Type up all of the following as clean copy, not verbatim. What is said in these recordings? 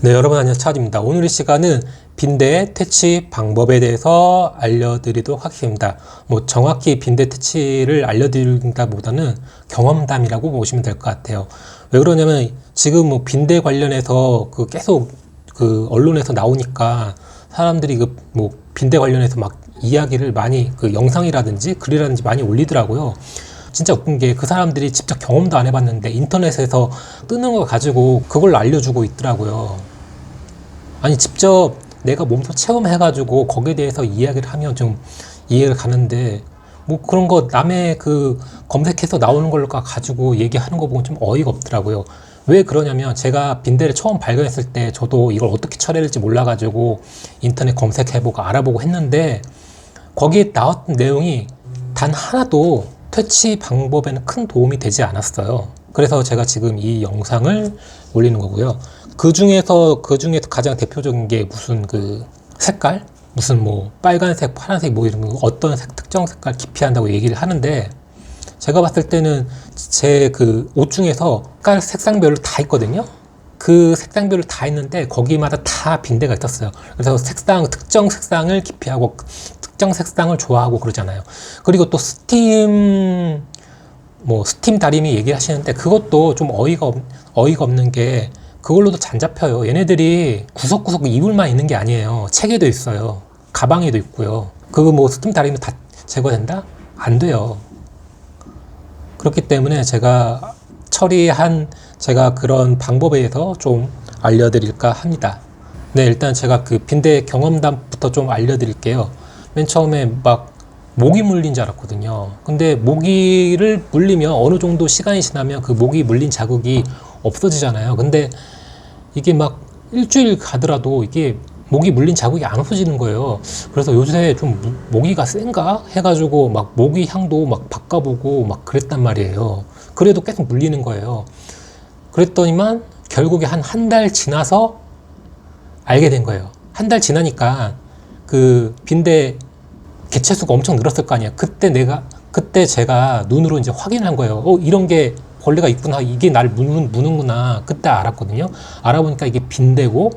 네, 여러분 안녕하세요. 차디입니다. 오늘 이 시간은 빈대 퇴치 방법에 대해서 알려드리도록 하겠습니다. 정확히 빈대 퇴치를 알려드린다보다는 경험담이라고 보시면 될 것 같아요. 왜 그러냐면 지금 빈대 관련해서 계속 언론에서 나오니까 사람들이 빈대 관련해서 막 이야기를 많이 영상이라든지 글이라든지 많이 올리더라고요. 진짜 웃긴 게 그 사람들이 직접 경험도 안 해봤는데 인터넷에서 뜨는 거 가지고 그걸 알려주고 있더라고요. 아니 직접 내가 몸소 체험해가지고 거기에 대해서 이야기를 하면 좀 이해가 가는데 그런 거 남의 검색해서 나오는 걸 가지고 얘기하는 거 보면 좀 어이가 없더라고요. 왜 그러냐면 제가 빈대를 처음 발견했을 때 저도 이걸 어떻게 처리할지 몰라가지고 인터넷 검색해보고 알아보고 했는데 거기에 나왔던 내용이 단 하나도 퇴치 방법에는 큰 도움이 되지 않았어요. 그래서 제가 지금 이 영상을 올리는 거고요. 그 중에서 가장 대표적인 게 무슨 색깔? 무슨 빨간색, 파란색 이런 거 어떤 특정 색깔 기피한다고 얘기를 하는데 제가 봤을 때는 제 옷 중에서 색상별로 다 있거든요. 그 색상별로 다 있는데 거기마다 다 빈대가 있었어요. 그래서 특정 색상을 기피하고 특정 색상을 좋아하고 그러잖아요. 그리고 또 스팀 다리미 얘기를 하시는데 그것도 좀 어이가 없는 게 그걸로도 잘 잡혀요. 얘네들이 구석구석 이불만 있는 게 아니에요. 책에도 있어요. 가방에도 있고요. 스팀 다리미 다 제거된다? 안 돼요. 그렇기 때문에 제가 그런 방법에 대해서 좀 알려드릴까 합니다. 네, 일단 제가 빈대 경험담부터 좀 알려드릴게요. 맨 처음에 모기 물린 줄 알았거든요. 근데 모기를 물리면 어느 정도 시간이 지나면 모기 물린 자국이 없어지잖아요. 근데 이게 일주일 가더라도 이게 모기 물린 자국이 안 없어지는 거예요. 그래서 요새 좀 모기가 센가 해가지고 모기 향도 바꿔보고 그랬단 말이에요. 그래도 계속 물리는 거예요. 그랬더니만 결국에 한 달 지나서 알게 된 거예요. 한 달 지나니까 빈대 개체수가 엄청 늘었을 거 아니에요. 그때 제가 눈으로 이제 확인한 거예요. 이런 게 벌레가 있구나. 이게 나를 무는구나. 그때 알았거든요. 알아보니까 이게 빈대고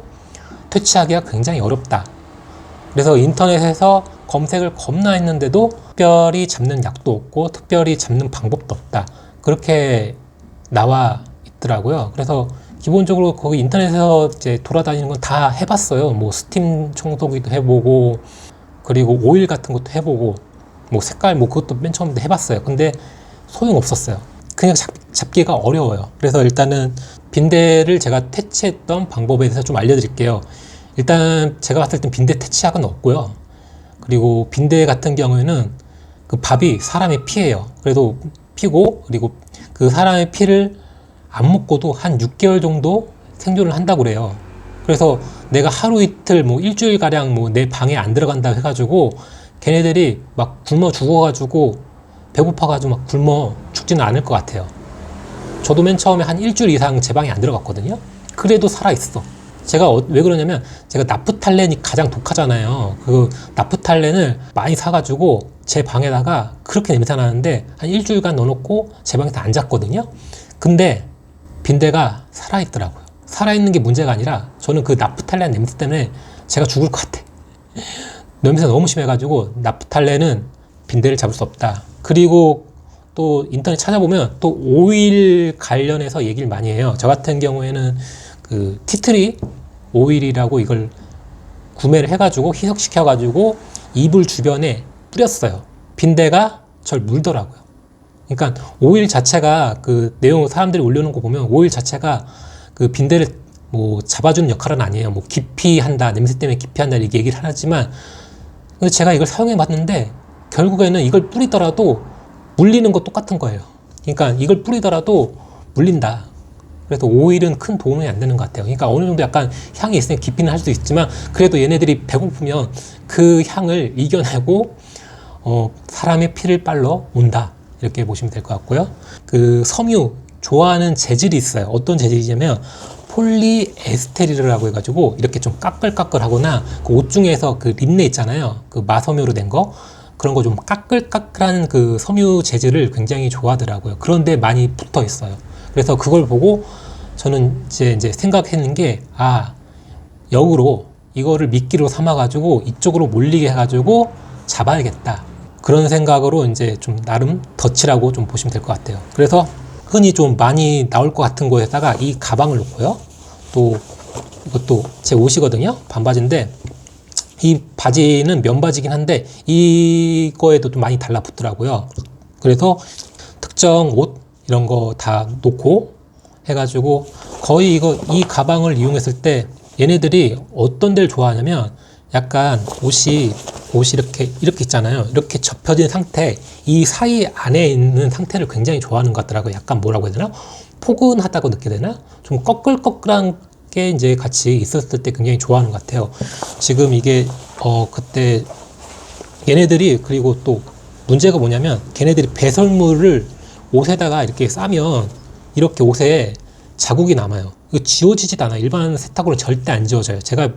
퇴치하기가 굉장히 어렵다. 그래서 인터넷에서 검색을 겁나 했는데도 특별히 잡는 약도 없고 특별히 잡는 방법도 없다. 그렇게 나와 있더라고요. 그래서 기본적으로 거기 인터넷에서 이제 돌아다니는 건 다 해봤어요. 스팀 청소기도 해보고 그리고 오일 같은 것도 해보고 색깔 그것도 맨 처음부터 해봤어요. 근데 소용없었어요. 그냥 잡기가 어려워요. 그래서 일단은 빈대를 제가 퇴치했던 방법에 대해서 좀 알려드릴게요. 일단 제가 봤을 땐 빈대 퇴치약은 없고요. 그리고 빈대 같은 경우에는 밥이 사람의 피예요. 그래도 피고 그리고 사람의 피를 안 먹고도 한 6개월 정도 생존을 한다고 그래요. 그래서 내가 하루 이틀 일주일 가량 내 방에 안 들어간다 해가지고 걔네들이 굶어 죽어가지고 배고파가지고 굶어 죽지는 않을 것 같아요. 저도 맨 처음에 한 일주일 이상 제 방에 안 들어갔거든요. 그래도 살아있어. 제가 왜 그러냐면 제가 나프탈렌이 가장 독하잖아요. 나프탈렌을 많이 사가지고 제 방에다가 그렇게 냄새 나는데 한 일주일간 넣어놓고 제 방에서 안 잤거든요. 근데 빈대가 살아있더라고요. 살아있는 게 문제가 아니라 저는 나프탈렌 냄새 때문에 제가 죽을 것 같아. 냄새가 너무 심해가지고 나프탈렌은 빈대를 잡을 수 없다. 그리고 또 인터넷 찾아보면 또 오일 관련해서 얘기를 많이 해요. 저 같은 경우에는 티트리 오일이라고 이걸 구매를 해가지고 희석시켜가지고 이불 주변에 뿌렸어요. 빈대가 절 물더라고요. 그러니까 오일 자체가 내용 사람들이 올려놓은 거 보면 오일 자체가 빈대를 잡아주는 역할은 아니에요. 기피한다, 냄새 때문에 기피한다 이렇게 얘기를 하지만 근데 제가 이걸 사용해 봤는데 결국에는 이걸 뿌리더라도 물리는 거 똑같은 거예요. 그러니까 이걸 뿌리더라도 물린다. 그래서 오일은 큰 도움이 안 되는 것 같아요. 그러니까 어느 정도 약간 향이 있으면 기피는 할 수 있지만 그래도 얘네들이 배고프면 그 향을 이겨내고 사람의 피를 빨러 온다. 이렇게 보시면 될 것 같고요. 섬유 좋아하는 재질이 있어요. 어떤 재질이냐면 폴리에스테르라고 해가지고 이렇게 좀 까끌까끌하거나 옷 중에서 린넨 있잖아요. 마섬유로 된 거 그런 거 좀 까끌까끌한 섬유 재질을 굉장히 좋아하더라고요. 그런데 많이 붙어 있어요. 그래서 그걸 보고 저는 이제 생각했는 게 역으로 이거를 미끼로 삼아가지고 이쪽으로 몰리게 해가지고 잡아야겠다. 그런 생각으로 이제 좀 나름 덫이라고 좀 보시면 될 것 같아요. 그래서 흔히 좀 많이 나올 것 같은 거에다가 이 가방을 놓고요. 또 이것도 제 옷이거든요. 반바지인데 이 바지는 면바지긴 한데 이거에도 좀 많이 달라붙더라고요. 그래서 특정 옷 이런 거 다 놓고 해가지고 거의 이 가방을 이용했을 때 얘네들이 어떤 데를 좋아하냐면 약간 옷이 이렇게 있잖아요. 이렇게 접혀진 상태, 이 사이 안에 있는 상태를 굉장히 좋아하는 것 같더라고요. 약간 뭐라고 해야 되나? 포근하다고 느껴야 되나? 좀 꺼끌꺼끌한 게 이제 같이 있었을 때 굉장히 좋아하는 것 같아요. 지금 이게 그때 얘네들이 그리고 또 문제가 뭐냐면 걔네들이 배설물을 옷에다가 이렇게 싸면 이렇게 옷에 자국이 남아요. 이거 지워지지도 않아요. 일반 세탁으로 절대 안 지워져요. 제가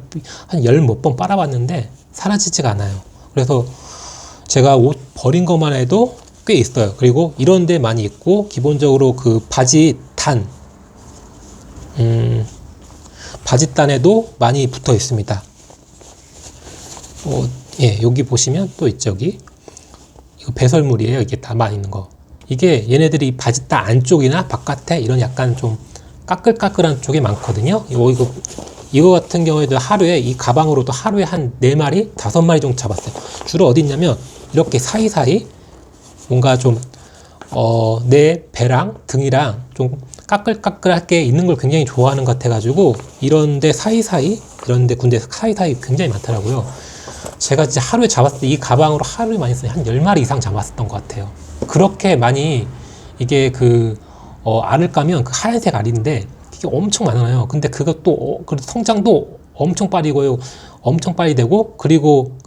한 열 몇 번 빨아봤는데 사라지지가 않아요. 그래서 제가 옷 버린 것만 해도 꽤 있어요. 그리고 이런 데 많이 있고 기본적으로 그 바지단에도 많이 붙어 있습니다. 예, 여기 보시면 또 있죠. 여기 이거 배설물이에요. 이게 담아 있는 거. 이게 얘네들이 바지단 안쪽이나 바깥에 이런 약간 좀 까끌까끌한 쪽이 많거든요. 이거 같은 경우에도 하루에 이 가방으로도 하루에 한 4마리, 5마리 정도 잡았어요. 주로 어디 있냐면 이렇게 사이사이 뭔가 좀 내 배랑 등이랑 좀 까끌까끌하게 있는 걸 굉장히 좋아하는 것 같아가지고 이런데 사이사이 이런데 군대 사이사이 굉장히 많더라고요. 제가 진짜 하루에 잡았을 때 이 가방으로 하루에 많이 써요. 한 10마리 이상 잡았었던 것 같아요. 그렇게 많이 이게 알을 까면 그 하얀색 알인데 이게 엄청 많아요. 근데 그것도 성장도 엄청 빠르고요. 엄청 빨리 되고 그리고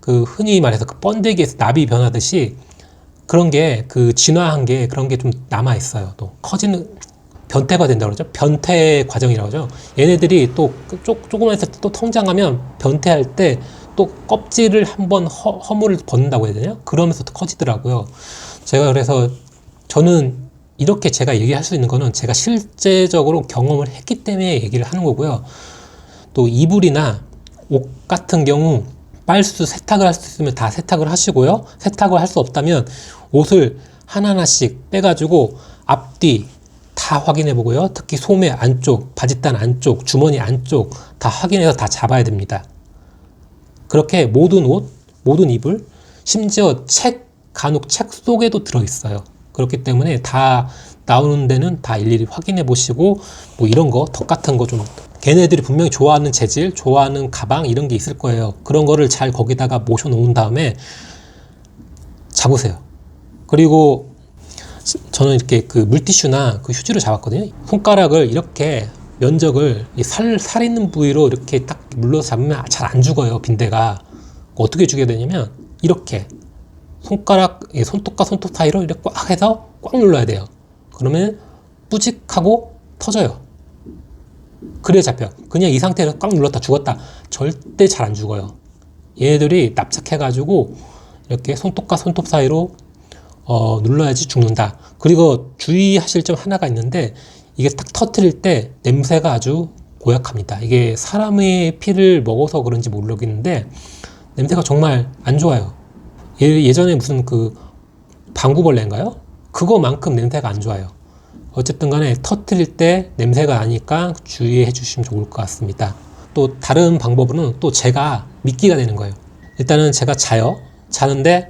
그 흔히 말해서 그 번데기에서 나비 변하듯이 그런 게 진화한 게 그런 게 좀 남아 있어요. 또 커지는 변태가 된다고 그러죠. 변태 과정이라고 하죠. 얘네들이 또 조그만 했을 때 또 성장하면 변태할 때 또 껍질을 한번 허물을 벗는다고 해야 되냐? 그러면서 또 커지더라고요. 제가 그래서 저는 이렇게 제가 얘기할 수 있는 거는 제가 실제적으로 경험을 했기 때문에 얘기를 하는 거고요. 또 이불이나 옷 같은 경우 세탁을 할 수 있으면 다 세탁을 하시고요. 세탁을 할 수 없다면 옷을 하나하나씩 빼가지고 앞뒤 다 확인해 보고요. 특히 소매 안쪽, 바지단 안쪽, 주머니 안쪽 다 확인해서 다 잡아야 됩니다. 그렇게 모든 옷, 모든 이불, 심지어 간혹 책 속에도 들어있어요. 그렇기 때문에 다 나오는 데는 다 일일이 확인해 보시고 뭐 이런 거, 덕 같은 거 좀 걔네들이 분명히 좋아하는 재질, 좋아하는 가방 이런 게 있을 거예요. 그런 거를 잘 거기다가 모셔 놓은 다음에 잡으세요. 그리고 저는 이렇게 그 물티슈나 그 휴지를 잡았거든요. 손가락을 이렇게 면적을 살 있는 부위로 이렇게 딱 눌러서 잡으면 잘 안 죽어요. 빈대가. 어떻게 죽여야 되냐면 이렇게 손톱과 손톱 사이로 이렇게 꽉 해서 꽉 눌러야 돼요. 그러면 뿌직하고 터져요. 그래야 잡혀. 그냥 이 상태에서 꽉 눌렀다 죽었다. 절대 잘 안 죽어요. 얘네들이 납작해가지고 이렇게 손톱과 손톱 사이로 눌러야지 죽는다. 그리고 주의하실 점 하나가 있는데 이게 딱 터뜨릴 때 냄새가 아주 고약합니다. 이게 사람의 피를 먹어서 그런지 모르겠는데 냄새가 정말 안 좋아요. 예전에 무슨 방구벌레인가요? 그거만큼 냄새가 안 좋아요. 어쨌든 간에 터뜨릴 때 냄새가 나니까 주의해 주시면 좋을 것 같습니다. 또 다른 방법으로는 또 제가 미끼가 되는 거예요. 일단은 제가 자는데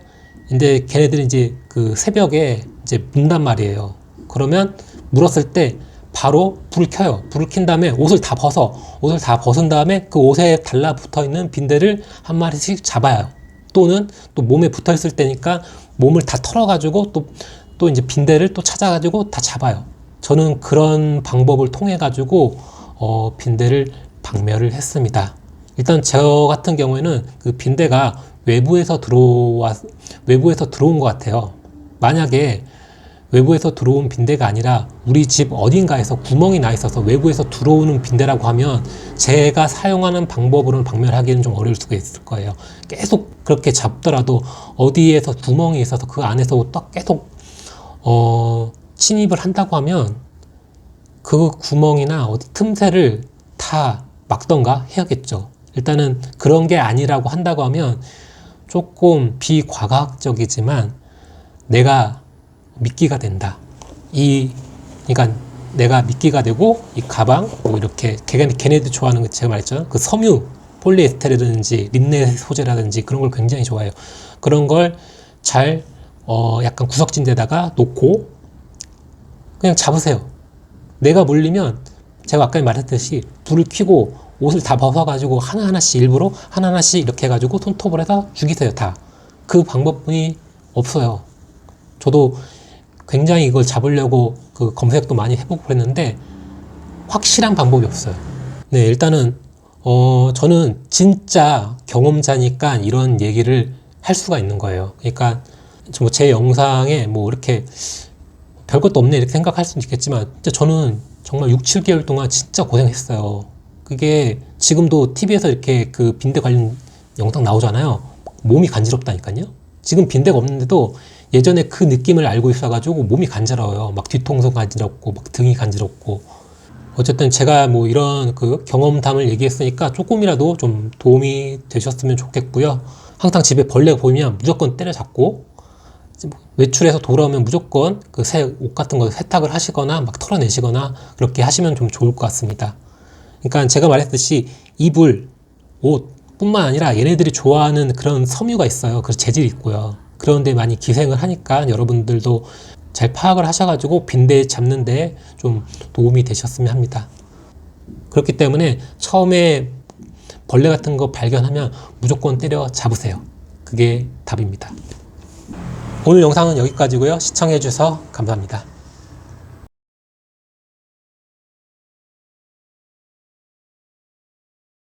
이제 걔네들이 이제 새벽에 이제 문단 말이에요. 그러면 물었을 때 바로 불을 켜요. 불을 킨 다음에 옷을 다 벗은 다음에 그 옷에 달라붙어 있는 빈대를 한 마리씩 잡아요. 또는 또 몸에 붙어 있을 때니까 몸을 다 털어가지고 또 이제 빈대를 또 찾아가지고 다 잡아요. 저는 그런 방법을 통해 가지고 빈대를 박멸을 했습니다. 일단 저 같은 경우에는 그 빈대가 외부에서 들어온 것 같아요. 만약에 외부에서 들어온 빈대가 아니라 우리 집 어딘가에서 구멍이 나 있어서 외부에서 들어오는 빈대라고 하면 제가 사용하는 방법으로는 박멸하기는 좀 어려울 수가 있을 거예요. 계속 그렇게 잡더라도 어디에서 구멍이 있어서 그 안에서 또 계속 침입을 한다고 하면 그 구멍이나 어디 틈새를 다 막던가 해야겠죠. 일단은 그런 게 아니라고 한다고 하면 조금 비과학적이지만 내가 미끼가 된다. 그러니까 내가 미끼가 되고 이 가방 뭐 이렇게 걔네들 좋아하는 거 제가 말했죠. 그 섬유 폴리에스테르라든지 린넨 소재라든지 그런 걸 굉장히 좋아해요. 그런 걸 잘 약간 구석진 데다가 놓고 그냥 잡으세요. 내가 물리면 제가 아까 말했듯이 불을 켜고 옷을 다 벗어가지고 하나하나씩 일부러 하나하나씩 이렇게 해가지고 손톱을 해서 죽이세요. 다. 그 방법이 없어요. 저도 굉장히 이걸 잡으려고 그 검색도 많이 해보고 그랬는데 확실한 방법이 없어요. 네, 일단은 저는 진짜 경험자니까 이런 얘기를 할 수가 있는 거예요. 그러니까 제 영상에 뭐 이렇게 별것도 없네 이렇게 생각할 수도 있겠지만 진짜 저는 정말 6, 7개월 동안 진짜 고생했어요. 그게 지금도 TV에서 이렇게 그 빈대 관련 영상 나오잖아요. 몸이 간지럽다니까요. 지금 빈대가 없는데도 예전에 그 느낌을 알고 있어가지고 몸이 간지러워요. 막 뒤통수 간지럽고 막 등이 간지럽고. 어쨌든 제가 뭐 이런 그 경험담을 얘기했으니까 조금이라도 좀 도움이 되셨으면 좋겠고요. 항상 집에 벌레가 보이면 무조건 때려잡고 외출해서 돌아오면 무조건 그 새 옷 같은 거 세탁을 하시거나 막 털어내시거나 그렇게 하시면 좀 좋을 것 같습니다. 그러니까 제가 말했듯이 이불, 옷 뿐만 아니라 얘네들이 좋아하는 그런 섬유가 있어요. 그 재질이 있고요. 그런데 많이 기생을 하니까 여러분들도 잘 파악을 하셔가지고 빈대 잡는 데 좀 도움이 되셨으면 합니다. 그렇기 때문에 처음에 벌레 같은 거 발견하면 무조건 때려 잡으세요. 그게 답입니다. 오늘 영상은 여기까지고요. 시청해 주셔서 감사합니다.